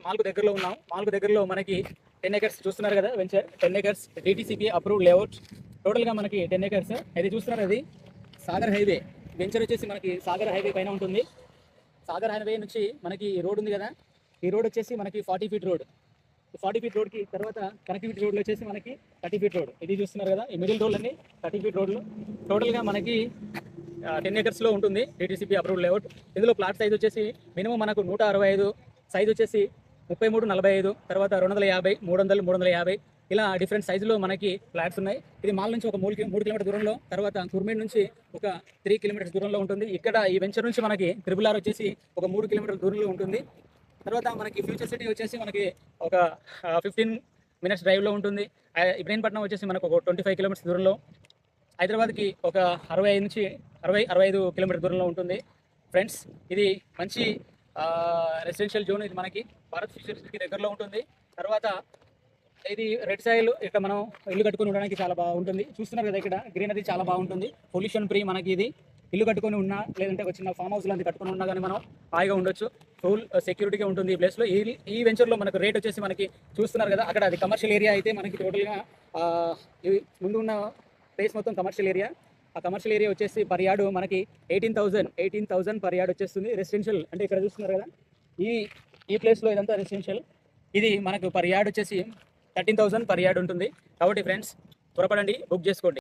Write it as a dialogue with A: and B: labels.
A: మాల్కు దగ్గరలో ఉన్నాం. మాల్కు దగ్గరలో మనకి 10 ఎకర్స్ చూస్తున్నారు కదా venture. 10 acres DTCP approved layout. టోటల్గా మనకి 10 ఎకర్స్. అది చూస్తున్నారు, అది సాగర్ హైవే. వెంచర్ వచ్చేసి మనకి సాగర్ హైవే పైన ఉంటుంది. సాగర్ హైవే నుంచి మనకి రోడ్ ఉంది కదా, ఈ రోడ్ వచ్చేసి మనకి 40 ఫీట్ రోడ్. 40 ఫీట్ రోడ్కి తర్వాత కనెక్టివిటీ రోడ్లు వచ్చేసి మనకి 30 ఫీట్ రోడ్. ఇది చూస్తున్నారు కదా, ఈ మిడిల్ రోడ్ అన్ని 30 ఫీట్ రోడ్లు. టోటల్గా మనకి 10 ఎకర్స్లో ఉంటుంది DTCP అప్రూవ్డ్ లేఅవుట్. ఇందులో ప్లాట్ సైజ్ వచ్చేసి మినిమం మనకు 165, సైజ్ వచ్చేసి 33, 45, తర్వాత 250, 300, 350 ఇలా డిఫరెంట్ సైజులో మనకి ఫ్లాట్స్ ఉన్నాయి. ఇది మాల్ నుంచి ఒక 3 కిలోమీటర్ దూరంలో, తర్వాత కుర్మేడ్ నుంచి ఒక 3 కిలోమీటర్స్ దూరంలో ఉంటుంది. ఇక్కడ ఈ వెంచర్ నుంచి మనకి RRR వచ్చేసి ఒక 3 కిలోమీటర్ల దూరంలో ఉంటుంది. తర్వాత మనకి ఫ్యూచర్ సిటీ వచ్చేసి మనకి ఒక 15 మినిట్స్ డ్రైవ్లో ఉంటుంది. ఇబ్రహీంపట్నం వచ్చేసి మనకు ఒక 25 కిలోమీటర్స్ దూరంలో, హైదరాబాద్కి ఒక 65 నుంచి 65 కిలోమీటర్ దూరంలో ఉంటుంది. ఫ్రెండ్స్, ఇది మంచి రెసిడెన్షియల్ జోన్. ఇది మనకి భారత్ ఫ్యూచర్ సిటీకి దగ్గరలో ఉంటుంది. తర్వాత ఇది రెడ్ సాయిల్, ఇక్కడ మనం ఇల్లు కట్టుకొని ఉండడానికి చాలా బాగుంటుంది. చూస్తున్నారు కదా, ఇక్కడ గ్రీనరీ చాలా బాగుంటుంది. Pollution free. మనకి ఇది ఇల్లు కట్టుకొని ఉన్నా, లేదంటే ఒక చిన్న ఫామ్ హౌస్ లాంటి కట్టుకొని ఉన్నా కానీ మనం హాయిగా ఉండొచ్చు. ఫుల్ సెక్యూరిటీగా ఉంటుంది ఈ ప్లేస్లో. ఈ వెంచర్లో మనకు రేట్ వచ్చేసి మనకి చూస్తున్నారు కదా, అక్కడ అది కమర్షియల్ ఏరియా అయితే మనకి టోటల్గా ముందు ఉన్న ప్లేస్ మొత్తం కమర్షియల్ ఏరియా. ఆ కమర్షియల్ ఏరియా వచ్చేసి పర్ యార్డు మనకి 18,000 పర్ యార్డ్ వచ్చేస్తుంది. రెసిడెన్షియల్ అంటే ఇక్కడ చూస్తున్నారు కదా, ఈ ప్లేస్లో ఇదంతా రెసిడెన్షియల్. ఇది మనకు పర్ యార్డ్ వచ్చేసి 13,000 పర్ యార్డ్ ఉంటుంది. కాబట్టి ఫ్రెండ్స్, త్వరపడండి, బుక్ చేసుకోండి.